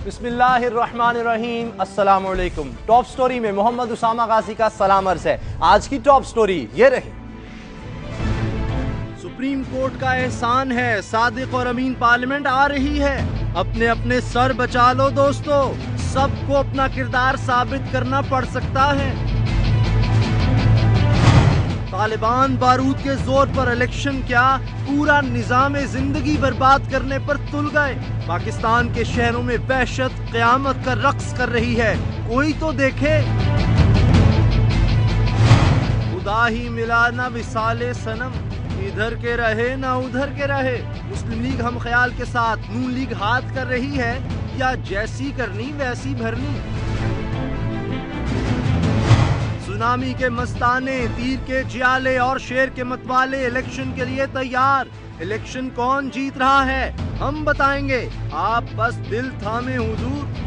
बिस्मिल्लाहिर्रहमानिर्रहीम, अस्सलाम वालेकुम। टॉप स्टोरी में मोहम्मद उसामा गाजी का सलाम अर्ज है। आज की टॉप स्टोरी ये रही। सुप्रीम कोर्ट का एहसान है, सादिक और अमीन पार्लियामेंट आ रही है। अपने अपने सर बचा लो दोस्तों, सबको अपना किरदार साबित करना पड़ सकता है। तालिबान बारूद के जोर पर इलेक्शन क्या, पूरा निजाम जिंदगी बर्बाद करने पर तुल गए। पाकिस्तान के शहरों में वहशत क़यामत का रक्स कर रही है, कोई तो देखे। खुदा ही मिला ना विसाले सनम, इधर के रहे ना उधर के रहे। मुस्लिम लीग हम ख्याल के साथ नून लीग हाथ कर रही है, या जैसी करनी वैसी भरनी। सुनामी के मस्ताने, तीर के जियाले और शेर के मतवाले इलेक्शन के लिए तैयार। इलेक्शन कौन जीत रहा है हम बताएंगे, आप बस दिल थामे हुजूर।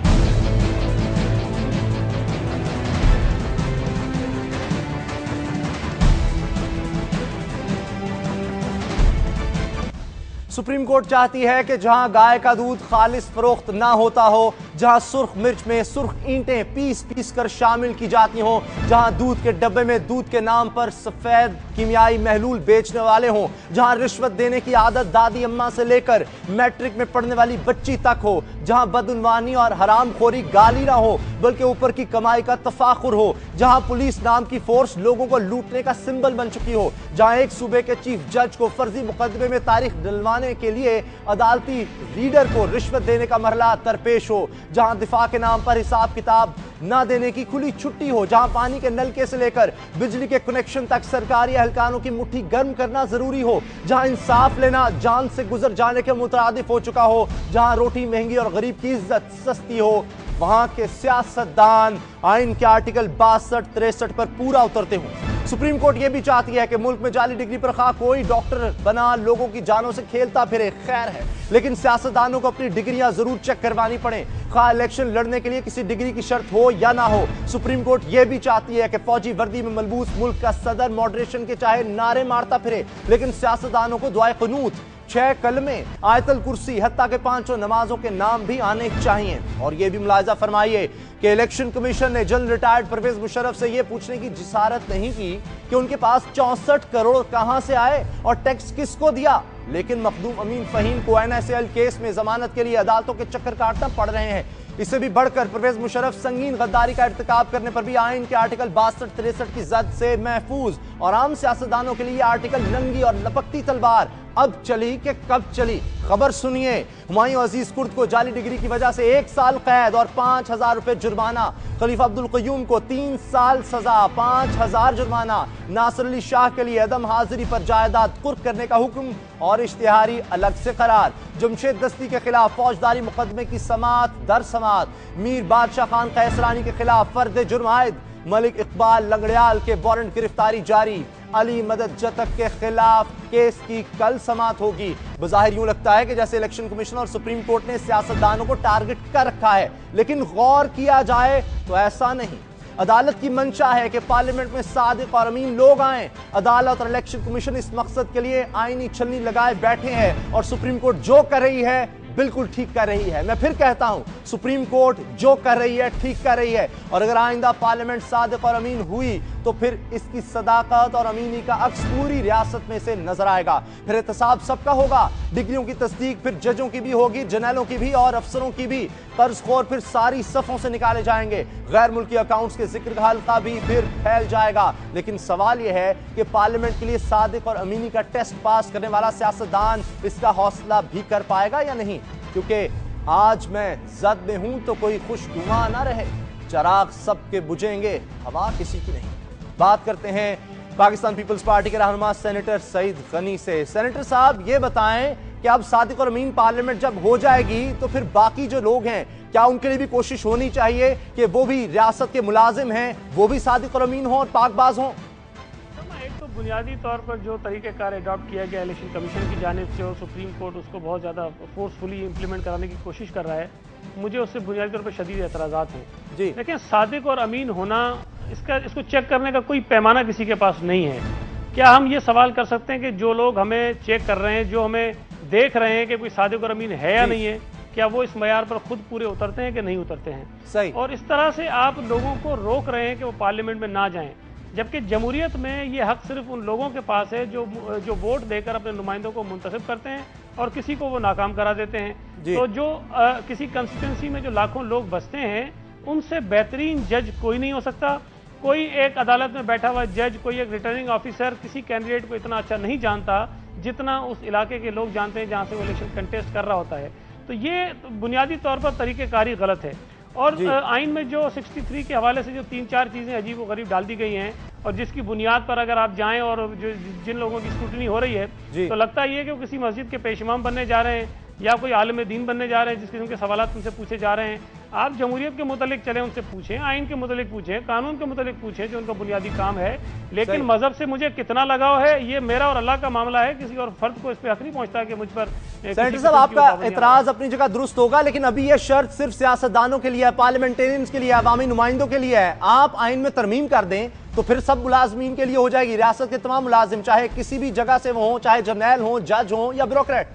सुप्रीम कोर्ट चाहती है कि जहां गाय का दूध खालिस फरोख्त ना होता हो, जहां सुर्ख मिर्च में सुर्ख ईंटें पीस पीस कर शामिल की जाती हों, जहां दूध के डब्बे में दूध के नाम पर सफेद कीमियाई महलूल बेचने वाले हों, जहां रिश्वत देने की आदत दादी अम्मा से लेकर मैट्रिक में पढ़ने वाली बच्ची तक हो, जहां बदउनवानी और हरामखोरी गाली ना हो बल्कि ऊपर की कमाई का तफाखुर हो, जहां पुलिस नाम की फोर्स लोगों को लूटने का सिंबल बन चुकी हो, जहां एक सूबे के चीफ जज को फर्जी मुकदमे में तारीख डलवाने के लिए अदालती रीडर को रिश्वत देने का मरला दरपेश हो, जहां दिफा के नाम पर हिसाब किताब ना देने की खुली छुट्टी हो, जहां पानी के नलके से लेकर बिजली के कनेक्शन तक सरकारी एहलकारों की मुट्ठी गर्म करना जरूरी हो, जहां इंसाफ लेना जान से गुजर जाने के मुतरादिफ हो चुका हो, जहां रोटी महंगी और गरीब की इज्जत सस्ती हो, वहां के सियासतदान आइन के आर्टिकल 62-63 पर पूरा उतरते हों। सुप्रीम कोर्ट यह भी चाहती है कि मुल्क में जाली डिग्री पर खा कोई डॉक्टर बना लोगों की जानों से खेलता फिरे, खैर है, लेकिन सियासतदानों को अपनी डिग्रियां जरूर चेक करवानी पड़े, खा इलेक्शन लड़ने के लिए किसी डिग्री की शर्त हो या ना हो। सुप्रीम कोर्ट यह भी चाहती है कि फौजी वर्दी में मलबूस मुल्क का सदर मॉडरेशन के चाहे नारे मारता फिरे, लेकिन सियासतदानों को दुआए क़ुनूत, 6 कलमे, आयतल कुर्सी, हत्ता के 5 नमाजों के नाम भी आने चाहिए। और यह भी मुलाहिजा फरमाइए कि इलेक्शन कमीशन ने जल्द रिटायर्ड परवेज मुशर्रफ से यह पूछने की जिसारत नहीं की कि उनके पास 64 करोड़ कहां से आए और टैक्स किसको दिया, लेकिन मखदूम अमीन फहीम को NSL केस में जमानत के लिए अदालतों के चक्कर काटना पड़ रहे हैं। इससे भी बढ़कर परवेज मुशर्रफ संगीन गद्दारी का इर्तिकाब करने पर भी आइन के आर्टिकल 62-63 की जद से महफूज, और आम सियासतदानों के लिए आर्टिकल नंगी और लपकती तलवार अब चली कि कब चली। खबर सुनिए, हुमायूं अजीज कुर्द को जाली डिग्री की वजह से 1 साल कैद और 5000 रुपए जुर्माना, खलीफा अब्दुल क़य्यूम को 3 साल सजा, 5000 जुर्माना, नासिर अली शाह के लिए अदम हाजिरी पर जायदाद कुर्क करने का हुक्म और इश्तिहारी अलग से करार, जमशेद दस्ती के खिलाफ फौजदारी मुकदमे की समात दर समात, मीर बादशाह खान कैसरानी के खिलाफ फर्द जुर्म आयद, मलिक इकबाल लंगड़ियाल के वारंट गिरफ्तारी जारी, अली मदद जतक के खिलाफ केस की कल समात होगी। बज़ाहिर यूं लगता है कि जैसे इलेक्शन कमीशन और सुप्रीम कोर्ट ने सियासतदानों को टारगेट कर रखा है, लेकिन गौर किया जाए तो ऐसा नहीं। अदालत की मंशा है कि पार्लियामेंट में सादिक और अमीन लोग आए। अदालत और इलेक्शन कमीशन इस मकसद के लिए आईनी छलनी लगाए बैठे हैं, और सुप्रीम कोर्ट जो कर रही है बिल्कुल ठीक कर रही है। मैं फिर कहता हूं, सुप्रीम कोर्ट जो कर रही है ठीक कर रही है, और अगर आइंदा पार्लियामेंट सादिक और अमीन हुई तो फिर इसकी सदाकत और अमीनी का अक्स पूरी रियासत में से नजर आएगा। फिर एहतसाब सबका होगा, डिग्रियों की तस्दीक फिर जजों की भी होगी, जर्नैलों की भी और अफसरों की भी। कर्जखोर फिर सारी सफ़ों से निकाले जाएंगे, गैर मुल्की अकाउंट्स के जिक्र का हल्का भी फिर फैल जाएगा। लेकिन सवाल यह है कि पार्लियामेंट के लिए सादिक और अमीनी का टेस्ट पास करने वाला सियासतदान इसका हौसला भी कर पाएगा या नहीं, क्योंकि आज मैं जद में हूं तो कोई खुशनुमा ना रहे, चराग सबके बुझेंगे, हवा किसी की नहीं। बात करते हैं पाकिस्तान पीपल्स पार्टी के रहनुमा सेनेटर सईद गनी से। सेनेटर साहब, ये बताएं कि अब सादिक और अमीन पार्लियामेंट जब हो जाएगी तो फिर बाकी जो लोग हैं, क्या उनके लिए भी कोशिश होनी चाहिए कि वो भी रियासत के मुलाजिम हैं, वो भी सादिक और अमीन हों और पाकबाज हों? एक तो बुनियादी तौर पर जो तरीक़ेकार अडॉप्ट किया गया इलेक्शन कमीशन की जानिब से, और सुप्रीम कोर्ट उसको बहुत ज़्यादा फोर्सफुली इम्प्लीमेंट कराने की कोशिश कर रहा है, मुझे उससे बुनियादी तौर पर शदीद एतराज़ात हैं जी। लेकिन सादिक और अमीन होना, इसको चेक करने का कोई पैमाना किसी के पास नहीं है। क्या हम ये सवाल कर सकते हैं कि जो लोग हमें चेक कर रहे हैं, जो हमें देख रहे हैं कि कोई सादिक और अमीन है या नहीं है, क्या वो इस मयार पर खुद पूरे उतरते हैं कि नहीं उतरते हैं। सही। और इस तरह से आप लोगों को रोक रहे हैं कि वो पार्लियामेंट में ना जाएं, जबकि जमहूरियत में ये हक सिर्फ उन लोगों के पास है जो वोट देकर अपने नुमाइंदों को मुंतखब करते हैं और किसी को वो नाकाम करा देते हैं। तो जो किसी कंस्टिट्यूंसी में जो लाखों लोग बसते हैं, उनसे बेहतरीन जज कोई नहीं हो सकता। कोई एक अदालत में बैठा हुआ जज, कोई एक रिटर्निंग ऑफिसर किसी कैंडिडेट को इतना अच्छा नहीं जानता जितना उस इलाके के लोग जानते हैं जहां से वो इलेक्शन कंटेस्ट कर रहा होता है। तो ये बुनियादी तौर पर तरीक़ेकारी गलत है। और आइन में जो 63 के हवाले से जो 3-4 चीज़ें अजीब व गरीब डाल दी गई हैं और जिसकी बुनियाद पर अगर आप जाएं और जो जिन लोगों की स्क्रूटनी हो रही है, तो लगता ये है कि वो किसी मस्जिद के पेश इमाम बनने जा रहे हैं या कोई आलिम दीन बनने जा रहे हैं जिस किस्म के सवालात उनसे पूछे जा रहे हैं। आप जमहूरियत के मुतालिक चले, उनसे पूछें, आइन के मुतालिक पूछें, कानून के मुतालिक पूछें, जो उनका बुनियादी काम है। लेकिन मजहब से मुझे कितना लगाव है, ये मेरा और अल्लाह का मामला है। किसी और फर्द को इस पर हक नहीं पहुंचता कि मुझ पर। सेनेटर साहब, आपका एतराज अपनी जगह दुरुस्त होगा, लेकिन अभी यह शर्त सिर्फ सियासतदानों के लिए है, पार्लियामेंटेरियंस के लिए, अवामी नुमाइंदों के लिए है। आप आइन में तरमीम कर दें तो फिर सब मुलाजमीन के लिए हो जाएगी। रियासत के तमाम मुलाजिम, चाहे किसी भी जगह से वो हों, चाहे जर्नैल हों, जज हों या ब्यूरोक्रेट।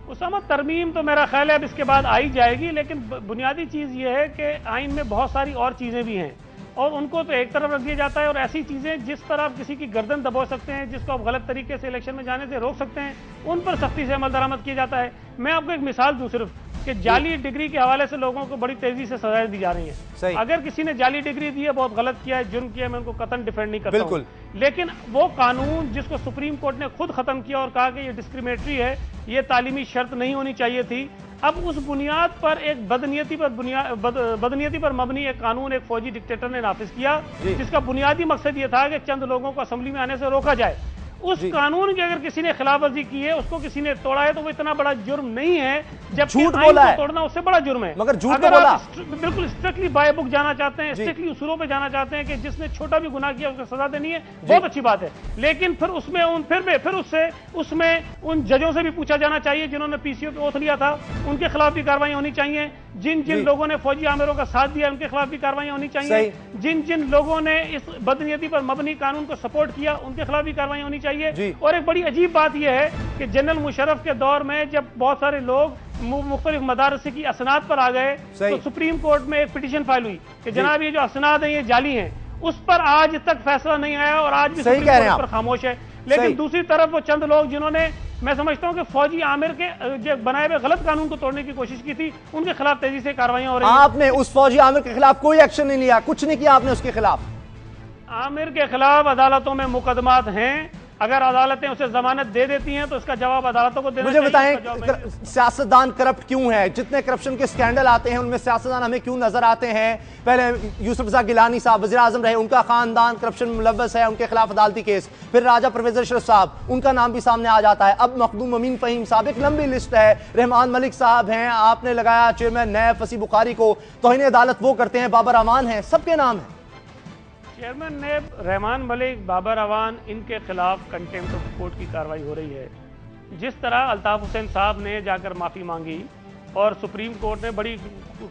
उसामा, तरमीम तो मेरा ख्याल है अब इसके बाद आई जाएगी, लेकिन बुनियादी चीज़ ये है कि आइन में बहुत सारी और चीज़ें भी हैं और उनको तो एक तरफ रख दिया जाता है। और ऐसी चीज़ें जिस पर आप किसी की गर्दन दबो सकते हैं, जिसको आप गलत तरीके से इलेक्शन में जाने से रोक सकते हैं, उन पर सख्ती से अमल दरामद किया जाता है। मैं आपको एक मिसाल दूं सिर्फ कि जाली डिग्री के हवाले से लोगों को बड़ी तेजी से सजाएं दी जा रही हैं। अगर किसी ने जाली डिग्री दी है, बहुत गलत किया है, जुर्म किया है, मैं उनको कतन डिफेंड नहीं करता हूं। लेकिन वो कानून जिसको सुप्रीम कोर्ट ने खुद खत्म किया और कहा कि ये डिस्क्रिमिनेटरी है, ये तालीमी शर्त नहीं होनी चाहिए थी, अब उस बुनियाद पर एक बदनीयती पर मबनी एक कानून एक फौजी डिक्टेटर ने नाफिज किया, जिसका बुनियादी मकसद ये था कि चंद लोगों को असेंबली में आने से रोका जाए। उस कानून की अगर किसी ने खिलाफवर्जी की है, उसको किसी ने तोड़ा है, तो वो इतना बड़ा जुर्म नहीं है, जबकि आइन को तोड़ना उससे बड़ा जुर्म है। मगर झूठ तो बोला। बिल्कुल स्ट्रिक्टली बाय बुक जाना चाहते हैं, स्ट्रिक्टली उसूलों पे जाना चाहते हैं कि जिसने छोटा भी गुनाह किया उसको सजा देनी है, बहुत अच्छी बात है। लेकिन फिर उसमें उन जजों से भी पूछा जाना चाहिए जिन्होंने पीसीओ पे ओथ लिया था, उनके खिलाफ भी कार्रवाई होनी चाहिए। जिन लोगों ने फौजी आमिरों का साथ दिया, उनके खिलाफ भी कार्रवाई होनी चाहिए। जिन लोगों ने इस बदनीयती पर मबनी कानून को सपोर्ट किया, उनके खिलाफ भी कार्रवाई होनी चाहिए। और एक बड़ी अजीब बात यह है कि जनरल मुशर्रफ के दौर में जब बहुत सारे लोग मुख्तलिफ मदारस की असनाद पर आ गए, तो सुप्रीम कोर्ट में एक पिटीशन फाइल हुई कि जनाब ये जो असनाद है ये जाली हैं। उस पर आज तक फैसला नहीं आया और आज भी सुप्रीम कोर्ट पर खामोश है। लेकिन दूसरी तरफ वो चंद लोग जिन्होंने, मैं समझता हूं कि फौजी आमिर के जो बनाए हुए गलत कानून को तोड़ने की कोशिश की थी, उनके खिलाफ तेजी से कार्रवाइयां हो रही हैं। आपने उस फौजी आमिर के खिलाफ कोई एक्शन नहीं लिया, कुछ नहीं किया आपने उसके खिलाफ? आमिर के खिलाफ अदालतों में मुकदमात हैं, अगर अदालतें उसे जमानत दे देती हैं तो इसका जवाब अदालतों को देना चाहिए। मुझे बताएं, सियासतदान करप्ट क्यों है? जितने करप्शन के स्कैंडल आते हैं उनमें सियासतदान हमें क्यों नजर आते हैं? पहले यूसुफ रज़ा गिलानी साहब वज़ीर आज़म रहे, उनका खानदान करप्शन में मुलव्वस है, उनके खिलाफ अदालती केस। फिर राजा परवेज अशरफ साहब, उनका नाम भी सामने आ जाता है। अब मखदूम अमीन फ़हीम साहब, एक लंबी लिस्ट है। रहमान मलिक साहब हैं, आपने लगाया चेयरमैन नैब फसी बुखारी को, तौहीन अदालत वो करते हैं, बाबर अवान है, सबके नाम है। चेयरमैन नेब, रहमान मलिक, बाबर अवान, इनके खिलाफ कंटेम्प्ट ऑफ कोर्ट की कार्रवाई हो रही है। जिस तरह अल्ताफ हुसैन साहब ने जाकर माफ़ी मांगी और सुप्रीम कोर्ट ने बड़ी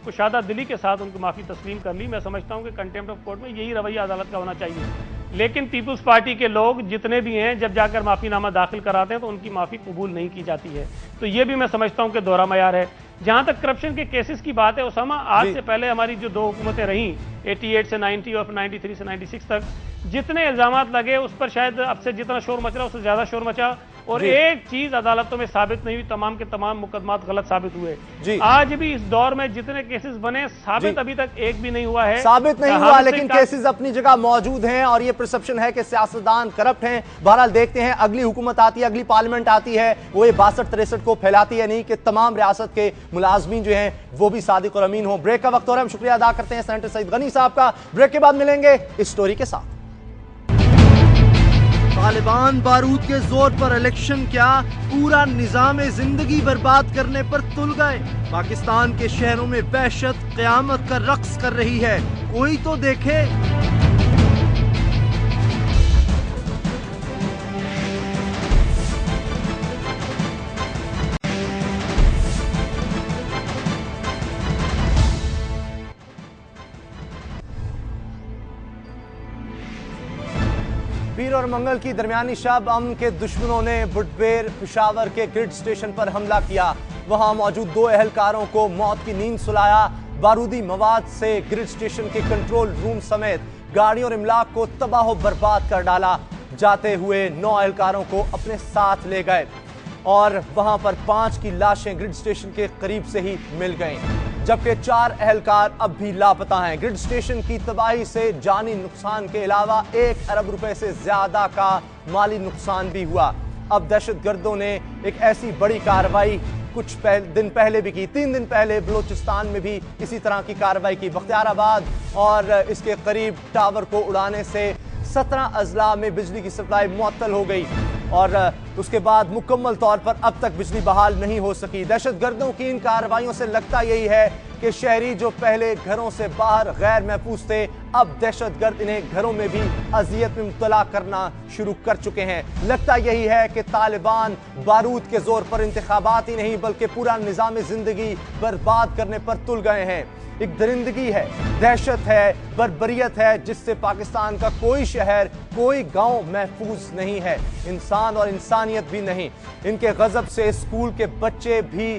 कुशादा दिली के साथ उनकी माफ़ी तस्लीम कर ली, मैं समझता हूं कि कंटेम्प्ट ऑफ कोर्ट में यही रवैया अदालत का होना चाहिए। लेकिन पीपल्स पार्टी के लोग जितने भी हैं, जब जाकर माफ़ीनामा दाखिल कराते हैं तो उनकी माफ़ी कबूल नहीं की जाती है। तो ये भी मैं समझता हूं कि दोहरा मयार है। जहां तक करप्शन के केसेस की बात है उसामा, आज से पहले हमारी जो दो हुकूमतें रहीं, 88 से 90 और 93 से 96 तक, जितने इल्जामात लगे उस पर शायद अब से जितना शोर मच रहा उससे ज्यादा शोर मचा और एक चीज अदालतों में साबित नहीं हुई, तमाम के तमाम मुकदमात गलत साबित हुए। आज भी इस दौर में जितने केसेस बने, साबित अभी तक एक भी नहीं हुआ है। साबित नहीं हुआ, लेकिन केसेस अपनी जगह मौजूद हैं और ये परसेप्शन है कि सियासतदान करप्ट हैं। बहरहाल देखते हैं, अगली हुकूमत आती है, अगली पार्लियामेंट आती है, वो ये 62-63 को फैलाती है नहीं कि तमाम रियासत के मुलाजमीन जो हैं वो भी सादिक और अमीन हो। ब्रेक का वक्त हो रहा है, हम शुक्रिया अदा करते हैं सेनेटर सईद गनी साहब का। ब्रेक के बाद मिलेंगे इस स्टोरी के साथ। तालिबान बारूद के जोर पर इलेक्शन क्या, पूरा निजाम जिंदगी बर्बाद करने पर तुल गए। पाकिस्तान के शहरों में वहशत क़यामत का रक्स कर रही है, कोई तो देखे। पीर और मंगल की दरमियानी शब अमन के दुश्मनों ने बुटबेर पिशावर के ग्रिड स्टेशन पर हमला किया। वहां मौजूद 2 एहलकारों को मौत की नींद सुलाया। बारूदी मवाद से ग्रिड स्टेशन के कंट्रोल रूम समेत गाड़ियों और इमलाक को तबाह बर्बाद कर डाला। जाते हुए 9 एहलकारों को अपने साथ ले गए और वहां पर 5 की लाशें ग्रिड स्टेशन के करीब से ही मिल गईं, जबकि 4 एहलकार अब भी लापता हैं। ग्रिड स्टेशन की तबाही से जानी नुकसान के अलावा 1 अरब रुपए से ज्यादा का माली नुकसान भी हुआ। अब दहशतगर्दों ने एक ऐसी बड़ी कार्रवाई कुछ दिन पहले भी की। 3 दिन पहले बलूचिस्तान में भी इसी तरह की कार्रवाई की। बख्तियाराबाद और इसके करीब टावर को उड़ाने से 17 अजला में बिजली की सप्लाई मुअत्तल हो गई और उसके बाद मुकम्मल तौर पर अब तक बिजली बहाल नहीं हो सकी। दहशतगर्दों की इन कार्रवाइयों से लगता यही है कि शहरी जो पहले घरों से बाहर गैर महफूज थे, अब दहशतगर्द इन्हें घरों में भी अजियत में मुब्तला करना शुरू कर चुके हैं। लगता यही है कि तालिबान बारूद के जोर पर इंतखाबात ही नहीं बल्कि पूरा निज़ाम जिंदगी बर्बाद करने पर तुल गए हैं। एक दरिंदगी है, दहशत है, बर्बरियत है जिससे पाकिस्तान का कोई शहर, कोई गांव महफूज नहीं है, इंसान और इंसानियत भी नहीं। इनके गजब से स्कूल के बच्चे भी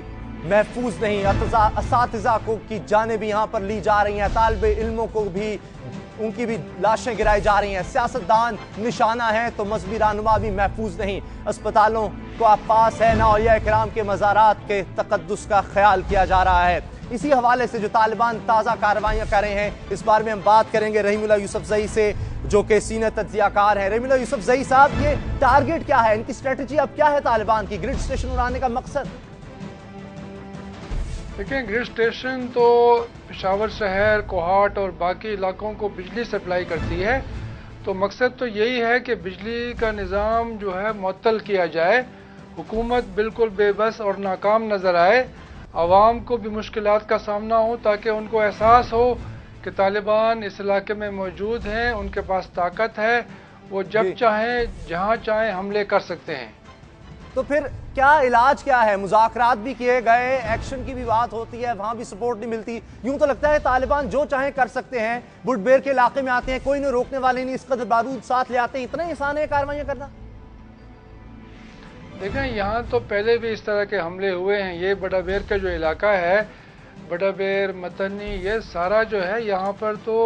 महफूज नहीं। असातिज़ा को की जानें भी यहाँ पर ली जा रही हैं, तालिबे इल्मों को भी उनकी भी लाशें गिराई जा रही हैं। सियासतदान निशाना है तो मजहबी रहनुमा भी महफूज नहीं। अस्पतालों को पास है ना औलिया किराम के मज़ारात के तक़द्दुस का ख्याल किया जा रहा है। इसी हवाले से जो तालिबान ताज़ा कार्रवाइयाँ कर रहे हैं, इस बारे में हम बात करेंगे रहीमुल्लाह यूसुफजई से, जो कि सीनियर तज्ज़ियाकार हैं। रहीमुल्लाह यूसुफजई साहब, ये टारगेट क्या है, इनकी स्ट्रेटजी अब क्या है तालिबान की? ग्रिड स्टेशन उड़ाने का मकसद? देखिए, ग्रिड स्टेशन तो पेशावर शहर, कोहाट और बाकी इलाकों को बिजली सप्लाई करती है, तो मकसद तो यही है कि बिजली का निज़ाम जो है मुअत्तल किया जाए, हुकूमत बिल्कुल बेबस और नाकाम नज़र आए, आवाम को भी मुश्किलात का सामना हो ताकि उनको एहसास हो कि तालिबान इस इलाके में मौजूद हैं, उनके पास ताकत है, वो जब चाहें जहाँ चाहें हमले कर सकते हैं। तो फिर क्या इलाज क्या है? मुज़ाकरात भी किए गए, एक्शन की भी बात होती है, वहां भी सपोर्ट नहीं मिलती। यूं तो लगता है तालिबान जो चाहे कर सकते हैं, बुटबेर के इलाके में आते हैं, कोई नहीं रोकने वाले नहीं, इस कदर बारूद साथ ले आते हैं, इतना आसान है कार्रवाइयां करना? देखें, यहाँ तो पहले भी इस तरह के हमले हुए हैं। ये बड़ाबेर का जो इलाका है, बड़ाबेर, मतनी, ये सारा जो है यहाँ पर तो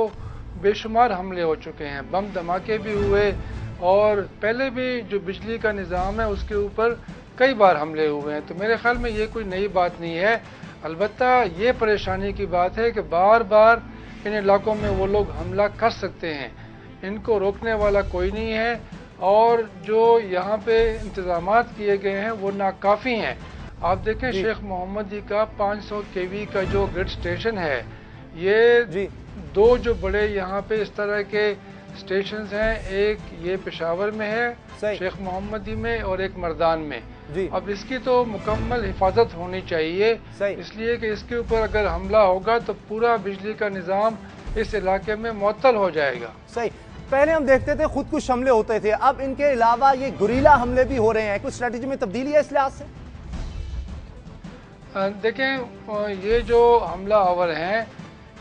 बेशुमार हमले हो चुके हैं, बम धमाके भी हुए और पहले भी जो बिजली का निज़ाम है उसके ऊपर कई बार हमले हुए हैं। तो मेरे ख्याल में ये कोई नई बात नहीं है। अलबत्ता ये परेशानी की बात है कि बार बार इन इलाकों में वो लोग हमला कर सकते हैं, इनको रोकने वाला कोई नहीं है और जो यहाँ पे इंतज़ामात किए गए हैं वो नाकाफ़ी हैं। आप देखें, शेख मोहम्मदी का 500 केवी का जो ग्रिड स्टेशन है, ये 2 जो बड़े यहाँ पे इस तरह के स्टेशंस हैं, एक ये पेशावर में है, शेख मोहम्मदी में, और एक मर्दान में। अब इसकी तो मुकम्मल हिफाजत होनी चाहिए, इसलिए कि इसके ऊपर अगर हमला होगा तो पूरा बिजली का निज़ाम इस इलाके में मुअत्तल हो जाएगा। सही। पहले हम देखते थे खुद कुछ हमले होते थे, अब इनके अलावा ये गुरीला हमले भी हो रहे हैं। कुछ स्ट्रेटजी में तब्दीली है इस लिहाज से? देखें, ये जो हमला आवर हैं,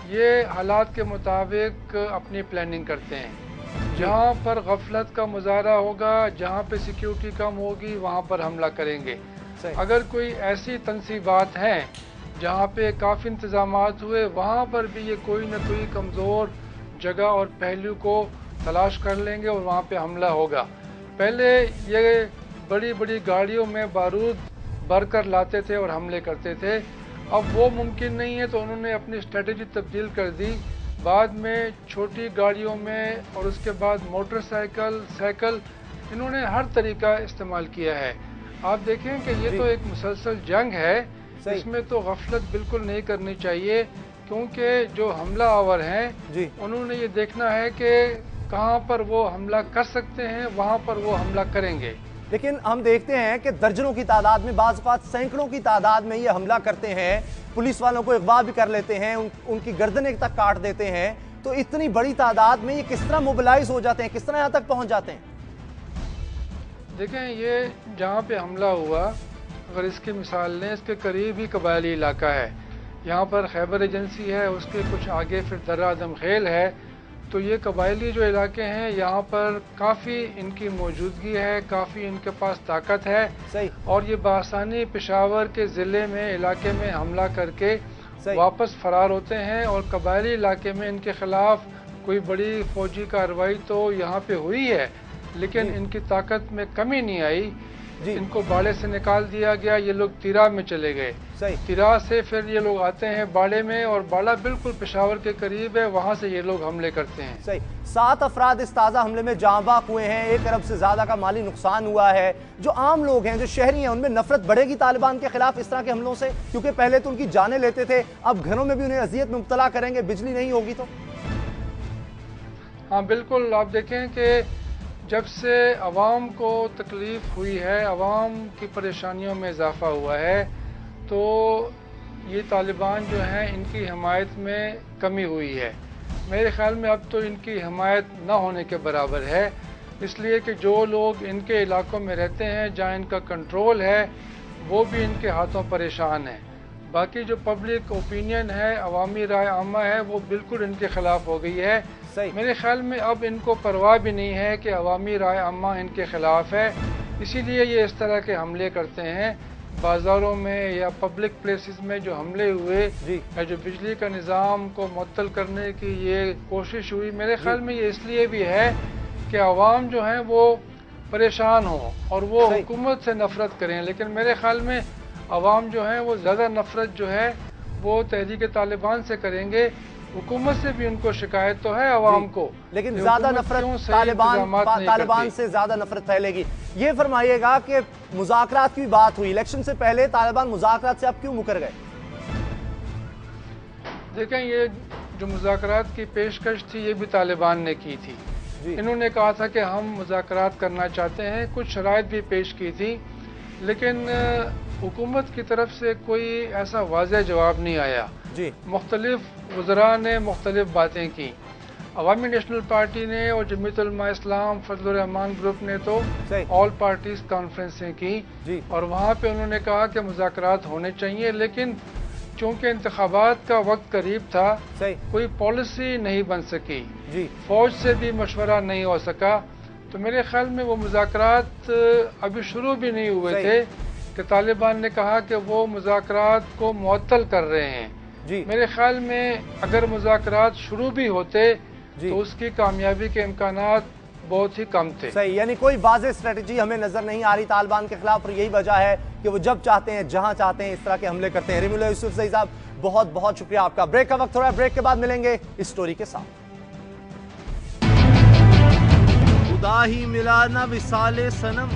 ये हालात के मुताबिक अपनी प्लानिंग करते हैं। जहाँ पर गफलत का मुजाहरा होगा, जहाँ पे सिक्योरिटी कम होगी, वहाँ पर हमला करेंगे। अगर कोई ऐसी तनसीबात हैं जहाँ पे काफ़ी इंतज़ामात हुए, वहाँ पर भी ये कोई न कोई कमज़ोर जगह और पहलू को तलाश कर लेंगे और वहाँ पे हमला होगा। पहले ये बड़ी बड़ी गाड़ियों में बारूद भर कर लाते थे और हमले करते थे, अब वो मुमकिन नहीं है, तो उन्होंने अपनी स्ट्रेटजी तब्दील कर दी। बाद में छोटी गाड़ियों में और उसके बाद मोटरसाइकिल, साइकिल, इन्होंने हर तरीका इस्तेमाल किया है। आप देखें कि ये तो एक मुसलसल जंग है, इसमें तो गफलत बिल्कुल नहीं करनी चाहिए, क्योंकि जो हमला आवर हैं उन्होंने ये देखना है कि कहाँ पर वो हमला कर सकते हैं, वहाँ पर वो हमला करेंगे। लेकिन हम देखते हैं कि दर्जनों की तादाद में, बाज़ औक़ात सैकड़ों की तादाद में ये हमला करते हैं, पुलिस वालों को अगवा भी कर लेते हैं, उनकी गर्दनें तक काट देते हैं। तो इतनी बड़ी तादाद में ये किस तरह मोबिलाइज हो जाते हैं, किस तरह यहाँ तक पहुँच जाते हैं? देखें, ये जहाँ पे हमला हुआ, अगर इसकी मिसाल लें, इसके करीब ही कबायली इलाका है, यहाँ पर खैबर एजेंसी है, उसके कुछ आगे फिर दर्रा आदम खेल है, तो ये कबायली जो इलाके हैं यहाँ पर काफ़ी इनकी मौजूदगी है, काफ़ी इनके पास ताकत है। सही। और ये बासानी पेशावर के ज़िले में इलाके में हमला करके वापस फरार होते हैं। और कबायली इलाके में इनके ख़िलाफ़ कोई बड़ी फौजी कार्रवाई तो यहाँ पे हुई है, लेकिन इनकी ताकत में कमी नहीं आई। इनको बाड़े से निकाल दिया गया, ये लोग तिरा में चले गए। तिरा से फिर ये लोग आते हैं बाड़े में, और बाड़ा बिल्कुल पेशावर के करीब है, वहाँ से ये लोग हमले करते हैं। सही। 7 अफराद इस ताज़ा हमले में जाँ बाक हुए हैं, 1 अरब से ज़्यादा का माली नुकसान हुआ है। जो आम लोग हैं, जो शहरी हैं, उनमें नफरत बढ़ेगी तालिबान के खिलाफ इस तरह के हमलों से? क्योंकि पहले तो उनकी जानें लेते थे, अब घरों में भी उन्हें अजियत में मुब्तला करेंगे, बिजली नहीं होगी तो। हाँ बिल्कुल, आप देखें कि जब से अवाम को तकलीफ़ हुई है, अवाम की परेशानियों में इजाफ़ा हुआ है, तो ये तालिबान जो हैं इनकी हमायत में कमी हुई है। मेरे ख़्याल में अब तो इनकी हमायत ना होने के बराबर है, इसलिए कि जो लोग इनके इलाकों में रहते हैं, जहाँ इनका कंट्रोल है, वो भी इनके हाथों परेशान है। बाकी जो पब्लिक ओपिनियन है, अवामी राय आमा है, वो बिल्कुल इनके ख़िलाफ़ हो गई है। मेरे ख्याल में अब इनको परवाह भी नहीं है कि अवामी राय आमा इनके ख़िलाफ़ है, इसीलिए ये इस तरह के हमले करते हैं। बाज़ारों में या पब्लिक प्लेसेस में जो हमले हुए, या जो बिजली का निज़ाम को मुअत्तल करने की ये कोशिश हुई, मेरे ख्याल में ये इसलिए भी है कि अवाम जो हैं वो परेशान हों और वो हुकूमत से नफ़रत करें। लेकिन मेरे ख्याल में अवाम जो हैं वो ज़्यादा नफ़रत जो है वो तहरीक तालिबान से करेंगे। हुकूमत से भी उनको शिकायत तो है अवाम को, लेकिन ज्यादा नफरत तालिबान से ज्यादा नफरत फैलेगी। ये फरमाइएगा कि मुज़ाकरात की बात हुई, इलेक्शन से पहले तालिबान मुज़ाकरात से अब क्यों मुकर गए? देखें, ये जो मुज़ाकरात की पेशकश थी ये भी तालिबान ने की थी। इन्होंने कहा था कि हम मुज़ाकरात करना चाहते हैं, कुछ शराइत भी पेश की थी, लेकिन हुकूमत की तरफ से कोई ऐसा वाज़ेह जवाब नहीं आया। मुख्तलिफ वज़रा ने मुख्तलिफ बातें की। अवामी नेशनल पार्टी ने और जमीयत उलमा इस्लाम फजलुर रहमान ग्रुप ने तो ऑल पार्टीज कॉन्फ्रेंसें की और वहाँ पे उन्होंने कहा कि मुज़ाकरात होने चाहिए, लेकिन चूँकि इंतखाबात का वक्त करीब था, कोई पॉलिसी नहीं बन सकी, फौज से भी मशवरा नहीं हो सका, तो मेरे ख्याल में वो मुज़ाकरात अभी शुरू भी नहीं हुए थे कि तालिबान ने कहा कि वो मुज़ाकरात को मुअत्तल कर रहे हैं। मेरे ख्याल में अगर मुज़ाकरात शुरू भी होते तो उसकी कामयाबी के इम्कानात बहुत ही कम थे। सही, यानी कोई वाज़ेह स्ट्रेटजी हमें नजर नहीं आ रही तालिबान के खिलाफ, और यही वजह है कि वो जब चाहते हैं, जहां चाहते हैं, इस तरह के हमले करते हैं। रिमुल्लाह यूसुफज़ई साहब, बहुत बहुत शुक्रिया आपका। ब्रेक का वक्त हो रहा है, ब्रेक के बाद मिलेंगे इस स्टोरी के साथ। खुदा ही मिला ना विसाले सनम,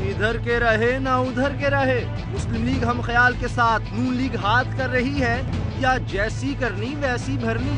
इधर के रहे ना उधर के रहे। मुस्लिम लीग हम ख्याल के साथ नून लीग हाथ कर रही है, या जैसी करनी वैसी भरनी।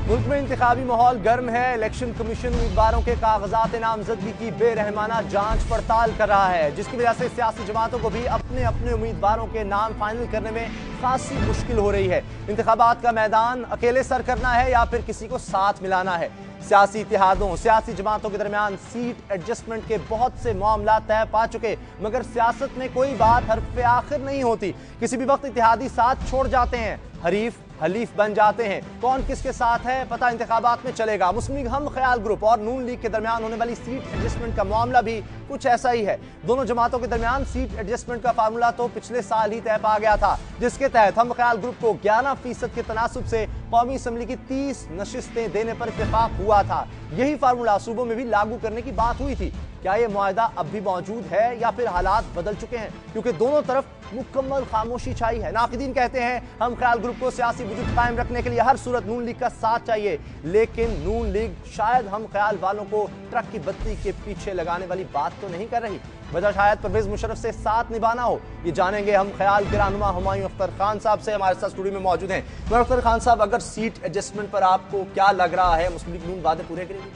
मुल्क में इंतखाबी माहौल गर्म है। इलेक्शन कमीशन उम्मीदवारों के कागजात नामजदगी की बेरहमाना जांच पड़ताल कर रहा है, जिसकी वजह से सियासी जमातों को भी अपने अपने उम्मीदवारों के नाम फाइनल करने में खासी मुश्किल हो रही है। इंतखाबात का मैदान अकेले सर करना है या फिर किसी को साथ मिलाना है। सियासी इत्तेहादों, सियासी जमातों के दरमियान सीट एडजस्टमेंट के बहुत से मामला तय पा चुके, मगर सियासत में कोई बात हरफ आखिर नहीं होती। किसी भी वक्त इत्तेहादी साथ छोड़ जाते हैं, हरीफ हलीफ बन जाते हैं। कौन किसके साथ है पता इंतखाबात में चलेगा। मुस्लिम लीग हम ख्याल ग्रुप और नून लीग के दरमियान होने वाली सीट एडजस्टमेंट का मामला भी कुछ ऐसा ही है। दोनों जमातों के दरमियान सीट एडजस्टमेंट का फार्मूला तो पिछले साल ही तय पा गया था, जिसके तहत हम ख्याल ग्रुप को 11% के तनासुब से कौमी असम्बली की 30 नशिस्तें देने पर इत्तेफाक हुआ था। यही फार्मूला सूबों में भी लागू करने की बात हुई थी। क्या यह मुआहदा अब भी मौजूद है या फिर हालात बदल चुके हैं? क्योंकि दोनों तरफ मुकम्मल खामोशी छाई है। नाक़िदीन कहते हैं हम ख्याल ग्रुप को सियासी वजूद कायम रखने के लिए हर सूरत नून लीग का साथ चाहिए, लेकिन नून लीग शायद हम ख्याल वालों को ट्रक की बत्ती के पीछे लगाने वाली बात तो नहीं कर रही। वजह शायद परवेज मुशर्रफ से साथ निभाना हो। ये जानेंगे हम ख्याल के रहनुमा हुमायूं अख्तर खान साहब से, हमारे साथ स्टूडियो में मौजूद हैं। अख्तर खान साहब, अगर सीट एडजस्टमेंट पर आपको क्या लग रहा है, मुस्लिम लीग नून वादे पूरे करेगी?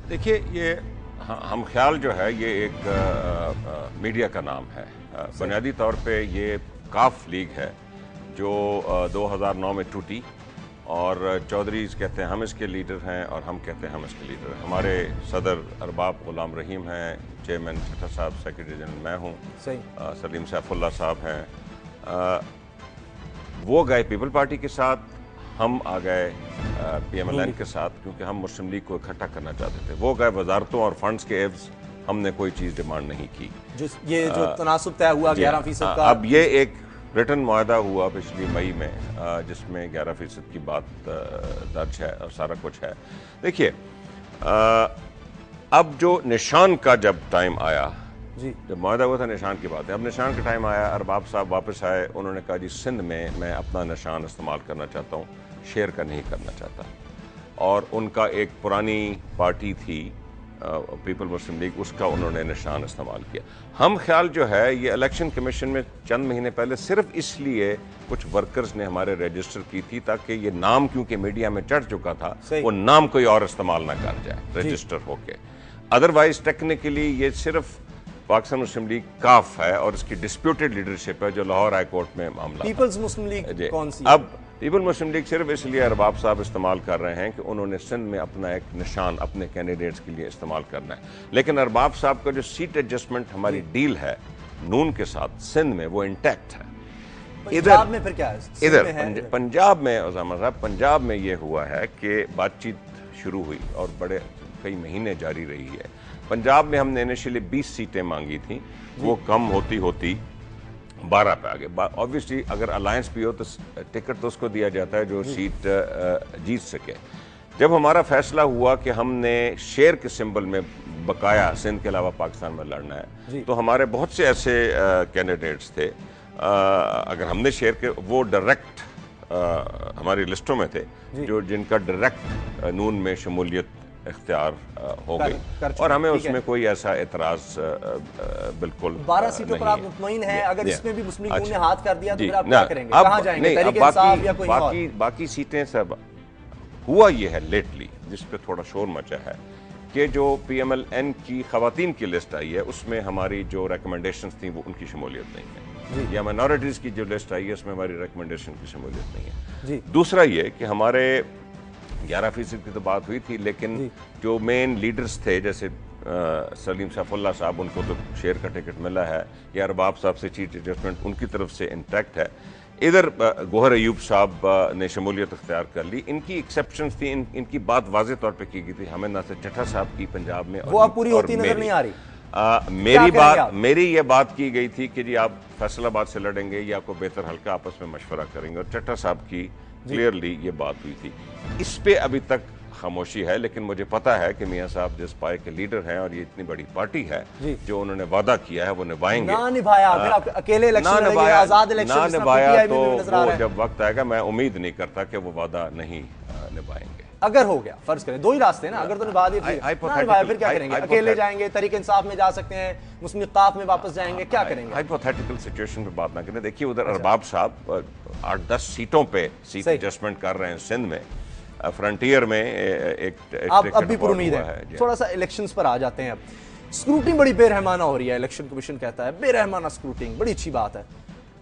देखिए, ये हम ख्याल जो है ये एक मीडिया का नाम है। बुनियादी तौर पे ये काफ लीग है जो 2009 में टूटी और चौधरीज कहते हैं हम इसके लीडर हैं और हम कहते हैं हम इसके लीडर हैं। हमारे सदर अरबाब गुलाम रहीम हैं, चेयरमैन ठट्टर साहब, सेक्रेटरी जनरल मैं हूँ, सलीम सैफुल्लाह साहब हैं। वो गए पीपल पार्टी के साथ, हम आ गए PMLN के साथ, क्योंकि हम मुस्लिम लीग को इकट्ठा करना चाहते थे। वो गए वजारतों और फंड्स के एवज, हमने कोई चीज़ डिमांड नहीं की। ये जो तनासुब तय हुआ 11% का, अब ये एक रिटर्न मुआहदा हुआ पिछली मई में, जिसमें 11% की बात दर्ज है और सारा कुछ है। देखिए, अब जो निशान का जब टाइम आया, जब मुआहदा हुआ था निशान की बात है, अब निशान का टाइम आया, अरबाब साहब वापस आए, उन्होंने कहा जी सिंध में मैं अपना निशान इस्तेमाल करना चाहता हूँ, शेयर का नहीं करना चाहता। और उनका एक पुरानी पार्टी थी पीपल मुस्लिम लीग, उसका उन्होंने निशान इस्तेमाल किया। हम ख्याल जो है ये इलेक्शन कमीशन में चंद महीने पहले सिर्फ इसलिए कुछ वर्कर्स ने हमारे रजिस्टर की थी ताकि ये नाम, क्योंकि मीडिया में चढ़ चुका था, वो नाम कोई और इस्तेमाल ना कर जाए रजिस्टर होके। अदरवाइज टेक्निकली ये सिर्फ पाकिस्तान मुस्लिम लीग काफ है और इसकी डिस्प्यूटेड लीडरशिप है, जो लाहौर हाई कोर्ट में मामला। पीपल्स मुस्लिम लीग कौन सी? अब पीपल मुस्लिम लीग सिर्फ इसलिए अरबाब साहब इस्तेमाल कर रहे हैं कि उन्होंने सिंध में अपना एक निशान अपने कैंडिडेट्स के लिए इस्तेमाल करना है। लेकिन अरबाब साहब का जो सीट एडजस्टमेंट हमारी डील है नून के साथ सिंध में, वो इंटैक्ट है। पंजाब में फिर क्या है? इधर पंजाब में उसामा साहब, पंजाब में ये हुआ है कि बातचीत शुरू हुई और बड़े कई महीने जारी रही है। पंजाब में हमने इनिशियली 20 सीटें मांगी थी, वो कम होती होती 12 पे आ गए। ऑब्वियसली अगर अलायंस भी हो तो टिकट तो उसको दिया जाता है जो सीट जीत सके। जब हमारा फैसला हुआ कि हमने शेर के सिंबल में बकाया सिंध के अलावा पाकिस्तान में लड़ना है, तो हमारे बहुत से ऐसे कैंडिडेट्स थे, अगर हमने शेर के, वो डायरेक्ट हमारी लिस्टों में थे, जो जिनका डायरेक्ट नून में शमूलियत इख्तियार हो गई, और हमें उसमें कोई ऐसा एतराज बिल्कुल 12 सीटों पर आप मुतमईन हैं? अगर इसमें भी मुस्लिम लीग ने हाथ कर दिया तो फिर आप क्या करेंगे? कहां जाएंगे? तहरीक इंसाफ या कोई और? बाकी सीटें सब हुआ ये है लेटली, जिस पे थोड़ा शोर मचा है कि जो PMLN की खवातीन की लिस्ट आई है उसमें हमारी जो रिकमेंडेशंस थी वो उनकी शमूलियत नहीं है, या माइनॉरिटीज की जो लिस्ट आई है उसमें हमारी रिकमेंडेशन की शमूलियत नहीं है। दूसरा ये कि हमारे 11% की तो बात हुई थी, लेकिन जो मेन लीडर्स थे जैसे सलीम सैफुल्लाह साहब, उनको तो शेयर का टिकट मिला है, या अरबाब साहब से चीफ एडजस्टमेंट उनकी तरफ से इंटैक्ट है। इधर गोहर अयूब साहब ने शमूलियत इख्तियार कर ली, इनकी एक्सेप्शंस थी, इनकी बात वाज़े तौर पे की गई थी। हमें ना से चट्टा साहब की पंजाब में, वो अब पूरी होती नजर नहीं आ रही। मेरी ये बात की गई थी कि जी आप फैसलाबाद से लड़ेंगे या आपको बेहतर हल्का आपस में मशवरा करेंगे, और चट्टा साहब की क्लियरली ये बात हुई थी। इस पे अभी तक खामोशी है, लेकिन मुझे पता है कि मियां साहब जिस पाए के लीडर हैं और ये इतनी बड़ी पार्टी है, जो उन्होंने वादा किया है वो निभाएंगे। ना निभाया, फिर आप अकेले इलेक्शन लड़ेंगे, आजाद इलेक्शन ना निभाया तो वो जब वक्त आएगा, मैं उम्मीद नहीं करता कि वो वादा नहीं निभाएंगे। अगर हो गया, फर्ज करें, दो ही रास्ते हैं ना, अगर तो निभा दिए फिर क्या करेंगे? अकेले जाएंगे, तहरीक इंसाफ में जा सकते हैं, मुस्लिम काफ में वापस जाएंगे, क्या करेंगे? हाइपोथेटिकल सिचुएशन पे बात ना करें। देखिए उधर अरबाब साहब 8-10 सीटों पे सीट एडजस्टमेंट कर रहे हैं सिंध में, फ्रंटियर में एक अब भी पूरी उम्मीद है। थोड़ा सा इलेक्शंस पर आ जाते हैं। अब स्क्रूटिंग बड़ी बेरहमाना हो रही है, इलेक्शन कमीशन कहता है बेरहमाना स्क्रूटिंग, बड़ी अच्छी बात है।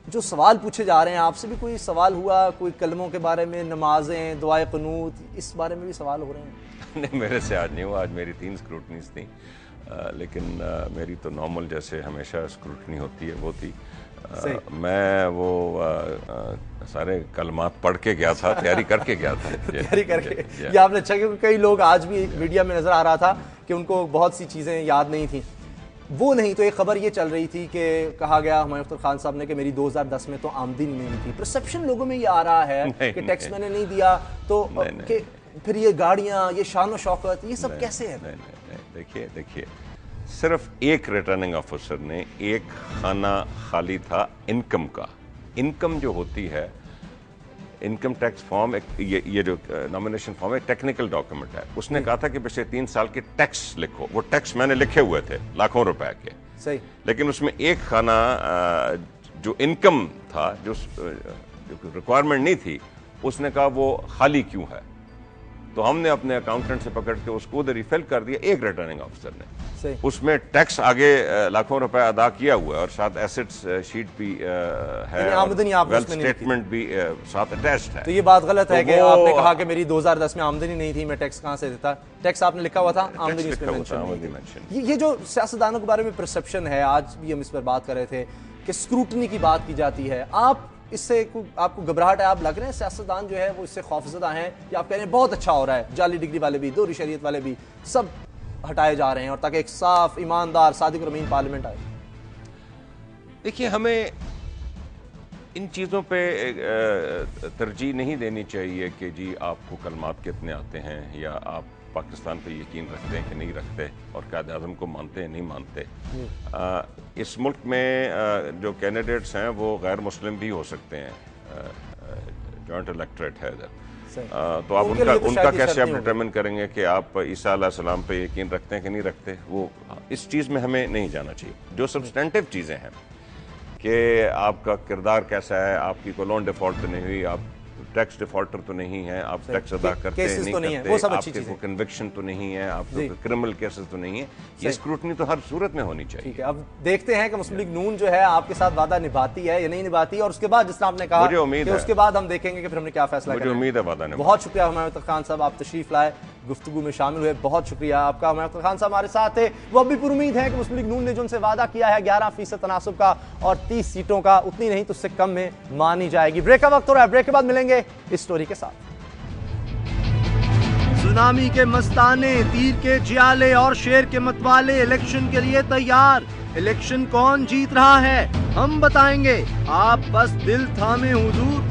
जो सवाल पूछे जा रहे हैं, आपसे भी कोई सवाल हुआ, कोई कलमों के बारे में, नमाजें, दुआए क़ुनूत, इस बारे में भी सवाल हो रहे हैं? नहीं, मेरे से आज नहीं हुआ, आज मेरी 3 स्क्रूटनीज थी, लेकिन मेरी तो नॉर्मल जैसे हमेशा स्क्रूटनी होती है वो थी। मैं वो सारे कलमात पढ़ के गया था, तैयारी करके गया था। तैयारी करके ये आपने अच्छा, क्योंकि कई लोग आज भी मीडिया में नजर आ रहा था कि उनको बहुत सी चीज़ें याद नहीं थी। वो नहीं तो एक खबर ये चल रही थी कि कहा गया हुमायूं अख्तर खान साहब ने कि मेरी 2010 में तो आमदनी नहीं थी। परसेप्शन लोगों में ये आ रहा है कि टैक्स मैंने नहीं दिया, तो फिर ये गाड़ियाँ, ये शान और शौकत, ये सब कैसे है? देखिए सिर्फ एक रिटर्निंग ऑफिसर ने एक खाना खाली था इनकम का। इनकम जो होती है, इनकम टैक्स फॉर्म, ये जो नॉमिनेशन फॉर्म है, टेक्निकल डॉक्यूमेंट है। उसने कहा था कि पिछले 3 साल के टैक्स लिखो। वो टैक्स मैंने लिखे हुए थे लाखों रुपए के, सही, लेकिन उसमें एक खाना जो इनकम था, जो रिक्वायरमेंट नहीं थी, उसने कहा वो खाली क्यों है। तो हमने अपने अकाउंटेंट से पकड़ के उसको उधर ही फिल कर दिया, एक रिटर्निंग ऑफिसर ने सही। उसमें टैक्स आगे लाखों रुपए अदा किया हुआ है और साथ एसेट्स शीट भी है, आमदनी आपने वेल्थ उसमें नहीं स्टेटमेट भी साथ अटैच्ड है। तो ये बात गलत है तो कि वो आपने कहा कि मेरी 2010 में आमदनी नहीं थी, मैं टैक्स कहां से देता। टैक्स आपने लिखा हुआ था, आमदनी उसमें मेंशन नहीं थी। ये जो सियासतदानों के बारे में परसेप्शन है, आज भी हम इस पर बात कर रहे थे कि स्क्रूटनी की बात की जाती है, आप इससे आपको घबराहट है? आप लग रहे हैं सियासतदान जो है वो इससे खौफजदा हैं, या आप कह रहे हैं बहुत अच्छा हो रहा है, जाली डिग्री वाले भी, दोहरी शरीयत वाले भी सब हटाए जा रहे हैं और ताकि एक साफ ईमानदार सादिक और अमीन पार्लियामेंट आए? देखिए, हमें इन चीज़ों पे तरजीह नहीं देनी चाहिए कि जी आपको कलमात कितने आते हैं या आप पाकिस्तान पे यकीन रखते हैं कि नहीं रखते और कायद आज़म को मानते हैं नहीं मानते। इस मुल्क में जो कैंडिडेट्स हैं वो गैर मुस्लिम भी हो सकते हैं, जॉइंट इलेक्टोरेट है इधर, तो आप उनका कैसे आप डिटरमिन करेंगे कि आप ईसा अलैहिस्सलाम पे यकीन रखते हैं कि नहीं रखते? वो इस चीज़ में हमें नहीं जाना चाहिए। जो सब्सटेंटिव चीज़ें हैं कि आपका किरदार कैसा है, आपकी कोई लोन डिफॉल्ट तो नहीं हुई, आप टैक्स डिफॉल्टर तो नहीं है, आप टैक्स अदा करते हैं नहीं करते, वो सब अच्छी आपके चीज़ें, को कन्विक्शन तो नहीं है, आपके क्रिमिनल केसेस तो नहीं है, ये स्क्रूटनी तो हर सूरत में होनी चाहिए। ठीक है, अब देखते हैं कि मुस्लिम लीग नून जो है आपके साथ वादा निभाती है या नहीं निभाती, और उसके बाद जिस तरह आपने कहा मुझे उम्मीद है, उसके बाद हम देखेंगे कि फिर हमने क्या फैसला मुझे उम्मीद है वादा निभाएंगे। बहुत शुक्रिया हुमायूं अख्तर खान साहब, आप तशरीफ लाए, गुफ्तगू में शामिल हुए, बहुत शुक्रिया आपका। हुमायूं अख्तर खान साहब हमारे साथ थे, वो अभी पूरी उम्मीद है कि मुस्लिम लीग नून ने जो उनसे वादा किया है 11% तनासुब का और 30 सीटों का, उतनी नहीं तो उससे कम में मानी जाएगी। ब्रेक का वक्त हो रहा है, ब्रेक के बाद मिलेंगे इस स्टोरी के साथ। सुनामी के मस्ताने, तीर के जियाले और शेर के मतवाले इलेक्शन के लिए तैयार। इलेक्शन कौन जीत रहा है हम बताएंगे, आप बस दिल थामे हुजूर।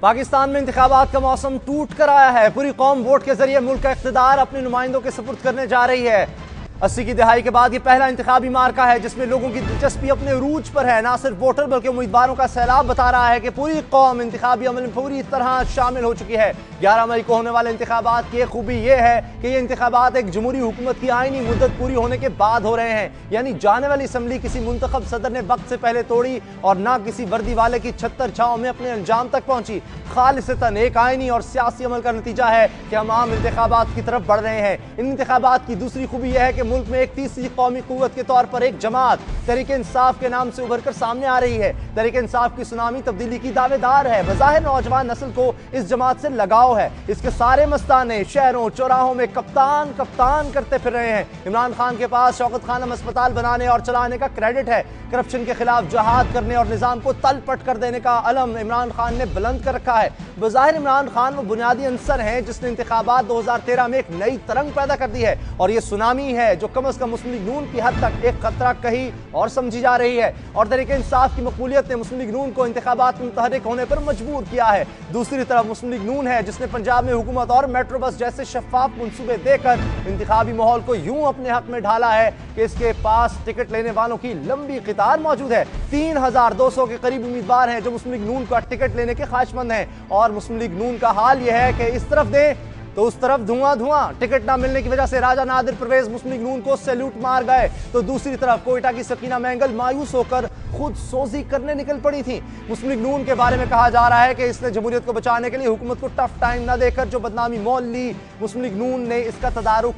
पाकिस्तान में इंतखाबात का मौसम टूट कर आया है। पूरी कौम वोट के जरिए मुल्क का इख्तिदार अपने नुमाइंदों के सुपुर्द करने जा रही है। 80 की दहाई के बाद ये पहला इंतखाबी मार्का है जिसमें लोगों की दिलचस्पी अपने उरूज पर है। ना सिर्फ वोटर बल्कि उम्मीदवारों का सैलाब बता रहा है कि पूरी कौम इंतखाबी अमल में पूरी तरह शामिल हो चुकी है। 11 मई को होने वाले इंतखाबात की एक खूबी यह है कि ये इंतखाबात एक जमहूरी हुकूमत की आईनी मुद्दत पूरी होने के बाद हो रहे हैं, यानी जाने वाली असम्बली किसी मुंतखब सदर ने वक्त से पहले तोड़ी और ना किसी वर्दी वाले की छत्तर छांव में अपने अंजाम तक पहुंची। खालिसतन एक आईनी और सियासी अमल का नतीजा है कि हम आम इंतखाबात की तरफ बढ़ रहे हैं। इन इंतखाबात की दूसरी खूबी यह है कि मुल्क में एक तीसरी कौमी कुव्वत के तौर पर एक जमात तहरीके इंसाफ के नाम से उभर कर सामने आ रही है। तहरीके इंसाफ की सुनामी तब्दीली की दावेदार है। बज़ाहिर नौजवान नस्ल को इस जमात से लगाव है। इसके सारे मस्ताने शहरों चौराहों में कप्तान कप्तान करते फिर रहे हैं। इमरान खान के पास शौकत खानम अस्पताल बनाने और चलाने का क्रेडिट है। करप्शन के खिलाफ जहाद करने और निजाम को तलपट कर देने का अलम इमरान खान ने बुलंद कर रखा है। बज़ाहिर इमरान खान वो बुनियादी अंसर हैं जिसने इंतखाबात 2013 में एक नई तरंग पैदा कर दी है और ये सुनामी है जो कम अज कम मुस्लिम लीग नून की हद तक एक खतरा कही और समझी जा रही है। और तहरीके इंसाफ की मकबूलियत ने मुस्लिम लीग नून को इंतखाबात में मुतहरिक होने पर मजबूर किया है। दूसरी तरफ मुस्लिम लीग नून है जिसने पंजाब में हुकूमत और मेट्रो बस जैसे शफाफ मंसूबे देकर इंतखाबी माहौल को यूं अपने हक में ढाला है कि इसके पास टिकट लेने वालों की लंबी कतार मौजूद है। 3200 के करीब उम्मीदवार हैं जो मुस्लिम लीग नून का टिकट लेने के ख्वाहिशमंद हैं और मुस्लिम लीग नून का हाल यह है कि इस तरफ दें तो उस तरफ धुआं धुआं। टिकट ना मिलने की वजह से राजा नादिर परवेज मुस्लिम लीग नून को सैल्यूट मार गए तो दूसरी तरफ कोयटा की सकीना मैंगल मायूस होकर खुद सोजी करने निकल पड़ी थी। मुस्लिम लीग नून के बारे में कहा जा रहा है कि इसने जमहूरियत को बचाने के लिए हुकूमत को टफ टाइम न देकर जो बदनामी मोल ली, मुस्लिम लीग नून ने इसका तदारुक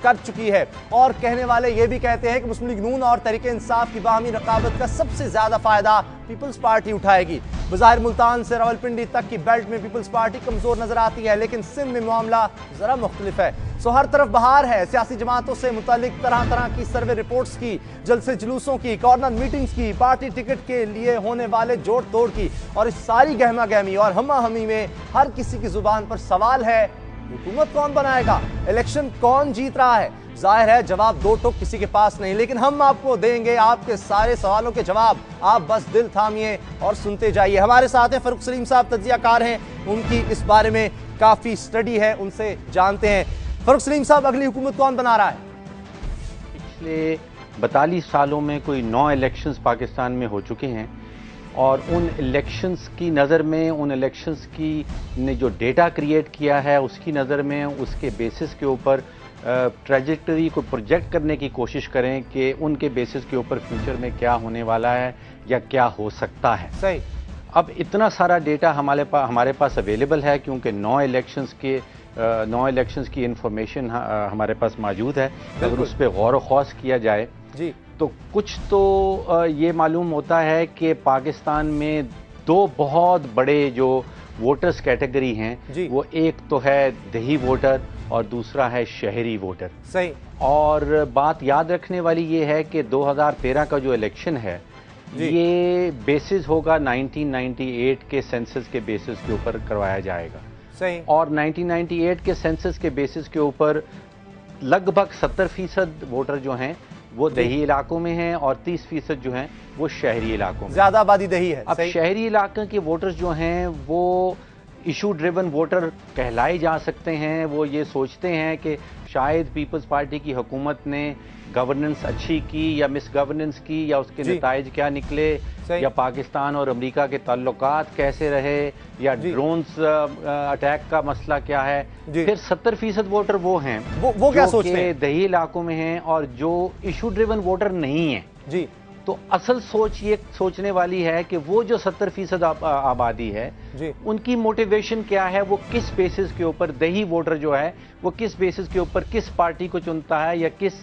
कर चुकी है। और कहने वाले ये भी कहते हैं कि मुस्लिम लीग नून और तहरीके इंसाफ की बाहमी रकाबत का सबसे ज्यादा फायदा पीपल्स पार्टी उठाएगी। बज़ाहिर मुल्तान से रावलपिंडी तक की बेल्ट में पीपल्स पार्टी कमजोर नजर आती है, लेकिन सिंध में मामला जरा मुख्तलिफ है। सो हर तरफ बहार है सियासी जमातों से मुतालिक तरह तरह की सर्वे रिपोर्ट्स की, जलसे जुलूसों की, कॉर्नर मीटिंग्स की, पार्टी टिकट के लिए होने वाले जोड़ तोड़ की। और इस सारी गहमा गहमी और हमा हमी में हर किसी की जुबान पर सवाल है, हुकूमत कौन बनाएगा, इलेक्शन कौन जीत रहा है। जाहिर है जवाब दो टोक किसी के पास नहीं, लेकिन हम आपको देंगे आपके सारे सवालों के जवाब। आप बस दिल थामिए और सुनते जाइए। हमारे साथ हैं फरूख सलीम साहब, तज्जियाकार हैं, उनकी इस बारे में काफी स्टडी है, उनसे जानते हैं। फरूख सलीम साहब, अगली हुकूमत कौन बना रहा है? पिछले 42 सालों में कोई 9 इलेक्शंस पाकिस्तान में हो चुके हैं और उन इलेक्शंस की नज़र में, उन इलेक्शंस की ने जो डेटा क्रिएट किया है उसकी नज़र में, उसके बेसिस के ऊपर ट्रेजेक्टरी को प्रोजेक्ट करने की कोशिश करें कि उनके बेसिस के ऊपर फ्यूचर में क्या होने वाला है या क्या हो सकता है। सही। अब इतना सारा डेटा हमारे पास अवेलेबल है क्योंकि 9 इलेक्शंस की इंफॉर्मेशन हमारे पास मौजूद है। अगर उस पर गौर व खौस किया जाए जी तो कुछ तो ये मालूम होता है कि पाकिस्तान में दो बहुत बड़े जो वोटर्स कैटेगरी हैं, वो एक तो है देही वोटर और दूसरा है शहरी वोटर। सही। और बात याद रखने वाली ये है कि 2013 का जो इलेक्शन है ये बेसिस होगा 1998 के सेंसस के बेसिस के ऊपर करवाया जाएगा। सही। और 1998 के सेंसस के बेसिस के ऊपर लगभग 70% वोटर जो हैं वो दही इलाकों में हैं और 30% जो हैं वो शहरी इलाकों में। ज्यादा आबादी दही है। अब शहरी इलाके के वोटर्स जो हैं वो इशू ड्रिवन वोटर कहलाए जा सकते हैं। वो ये सोचते हैं कि शायद पीपल्स पार्टी की हुकूमत ने गवर्नेंस अच्छी की या मिस गवर्नेंस की या उसके नताइज क्या निकले, या पाकिस्तान और अमेरिका के ताल्लुकात कैसे रहे, या ड्रोन्स अटैक का मसला क्या है। फिर 70% वोटर वो हैं वो क्या सोचते हैं, दही इलाकों में हैं और जो इशू ड्रिवन वोटर नहीं है। जी। तो असल सोच ये सोचने वाली है कि वो जो 70% आबादी है जी, उनकी मोटिवेशन क्या है, वो किस बेसिस के ऊपर दही वोटर जो है वो किस बेसिस के ऊपर किस पार्टी को चुनता है या किस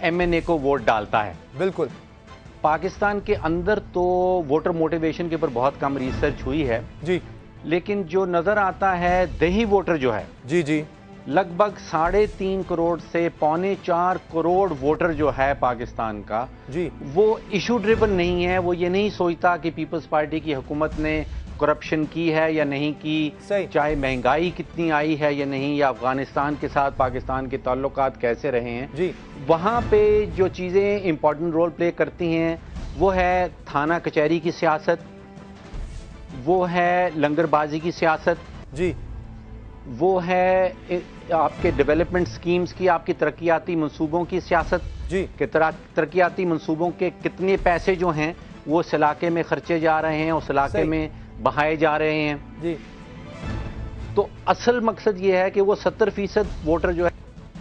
एमएनए को वोट डालता है। बिल्कुल। पाकिस्तान के अंदर तो वोटर मोटिवेशन के ऊपर बहुत कम रिसर्च हुई है जी, लेकिन जो नजर आता है दही वोटर जो है जी जी, लगभग 3.5 करोड़ से 3.25 करोड़ वोटर जो है पाकिस्तान का जी, वो इशू ड्रिवन नहीं है। वो ये नहीं सोचता कि पीपल्स पार्टी की हुकूमत ने करप्शन की है या नहीं की, चाहे महंगाई कितनी आई है या नहीं, या अफगानिस्तान के साथ पाकिस्तान के ताल्लुकात कैसे रहे हैं जी। वहाँ पे जो चीज़ें इंपॉर्टेंट रोल प्ले करती हैं वो है थाना कचहरी की सियासत, वो है लंगरबाजी की सियासत जी, वो है आपके डेवलपमेंट स्कीम्स की, आपकी तरक्याती मंसूबों की सियासत जी, कि तरक्याती मंसूबों के कितने पैसे जो हैं वो उस इलाके में खर्चे जा रहे हैं, उस इलाके में बहाए जा रहे हैं जी। तो असल मकसद ये है कि वो 70% वोटर जो है।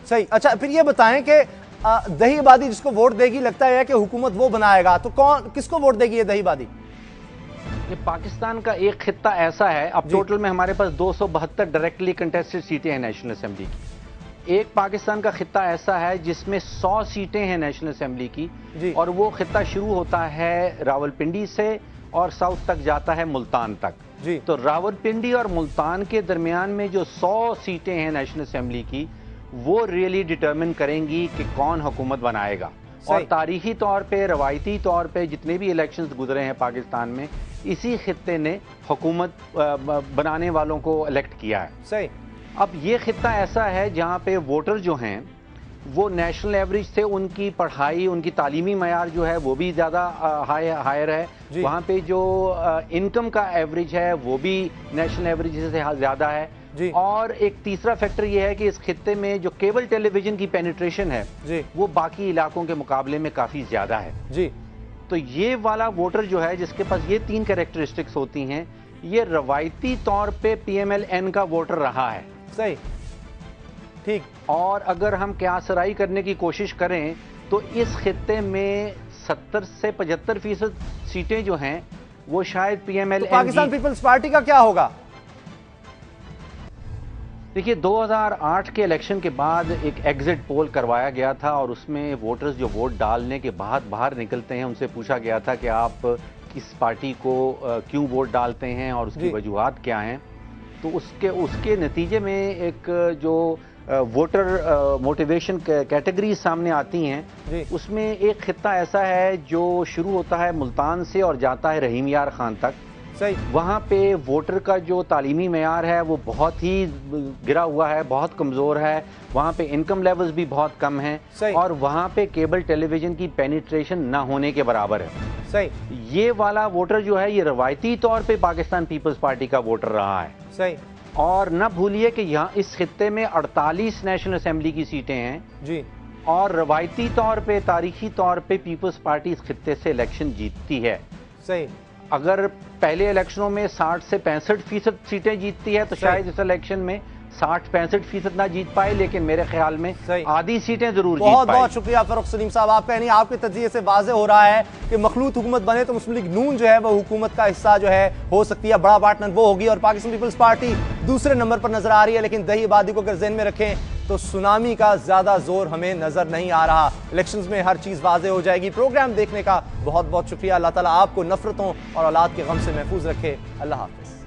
सही। अच्छा, फिर ये बताएं कि दही आबादी जिसको वोट देगी लगता है कि हुकूमत वो बनाएगा, तो कौन किसको वोट देगी ये दही आबादी? ये पाकिस्तान का एक खित्ता ऐसा है, अब टोटल में हमारे पास 272 डायरेक्टली कंटेस्टेड सीटें हैं नेशनल असेंबली की। एक पाकिस्तान का खित्ता ऐसा है जिसमें 100 सीटें हैं नेशनल असेंबली की और वो खित्ता शुरू होता है रावलपिंडी से और साउथ तक जाता है मुल्तान तक जी। तो रावलपिंडी और मुल्तान के दरमियान में जो 100 सीटें हैं नेशनल असेंबली की वो रियली डिटरमिन करेंगी कि कौन हुकूमत बनाएगा। और तारीखी तौर पे, रवायती तौर पे जितने भी इलेक्शंस गुजरे हैं पाकिस्तान में, इसी खित्ते ने हुकूमत बनाने वालों को इलेक्ट किया है। सही। अब ये खित्ता ऐसा है जहाँ पे वोटर जो हैं वो नेशनल एवरेज से, उनकी पढ़ाई, उनकी तालीमी मयार जो है वो भी ज़्यादा हायर है। वहाँ पे जो इनकम का एवरेज है वो भी नेशनल एवरेज से ज़्यादा है जी। और एक तीसरा फैक्टर ये है कि इस खित्ते में जो केबल टेलीविजन की पेनिट्रेशन है जी, वो बाकी इलाकों के मुकाबले में काफ़ी ज़्यादा है जी। तो ये वाला वोटर जो है जिसके पास ये 3 कैरेक्टरिस्टिक्स होती हैं, ये रवायती तौर पे PMLN का वोटर रहा है। सही, ठीक। और अगर हम क़यासराई करने की कोशिश करें तो इस खित्ते में 70 से 75% सीटें जो हैं वो शायद PMLN। तो पाकिस्तान पीपल्स पार्टी का क्या होगा? देखिए 2008 के इलेक्शन के बाद एक एग्जिट पोल करवाया गया था और उसमें वोटर्स जो वोट डालने के बाद बाहर निकलते हैं उनसे पूछा गया था कि आप किस पार्टी को क्यों वोट डालते हैं और उसकी वजूहात क्या हैं। तो उसके नतीजे में एक जो वोटर मोटिवेशन कैटेगरी सामने आती हैं, उसमें एक खित्ता ऐसा है जो शुरू होता है मुल्तान से और जाता है रहीम यार खान तक। सही। वहाँ पे वोटर का जो तालीमी मयार है वो बहुत ही गिरा हुआ है, बहुत कमज़ोर है। वहाँ पे इनकम लेवल्स भी बहुत कम हैं और वहाँ पे केबल टेलीविज़न की पेनिट्रेशन ना होने के बराबर है। सही। ये वाला वोटर जो है ये रवायती तौर पे पाकिस्तान पीपल्स पार्टी का वोटर रहा है। सही। और न भूलिए कि यहाँ इस खित्ते में 48 नेशनल असेंबली की सीटें हैं जी। और रवायती तौर पे, तारीखी तौर पे पीपल्स पार्टी इस खित्ते से इलेक्शन जीतती है। सही। अगर पहले इलेक्शनों में 60 से 65% सीटें जीतती है तो शायद इस इलेक्शन में 60-65% ना जीत पाए, लेकिन मेरे ख्याल में आधी सीटें जरूर जीत पाए। बहुत बहुत शुक्रिया फर्रुख सलीम साहब, आपका यानी आपके तजिए से वाज़ेह हो रहा है कि मखलूत हुकूमत बने तो मुस्लिम लीग नून जो है वो हुकूमत का हिस्सा जो है हो सकती है, बड़ा पार्टनर वो होगी और पाकिस्तान पीपल्स पार्टी दूसरे नंबर पर नजर आ रही है। लेकिन दही आबादी को अगर जहन में रखें तो सुनामी का ज्यादा जोर हमें नजर नहीं आ रहा। इलेक्शंस में हर चीज वाज़ेह हो जाएगी। प्रोग्राम देखने का बहुत बहुत शुक्रिया। अल्लाह ताला आपको नफरतों और औलाद के गम से महफूज रखे। अल्लाह हाफिज।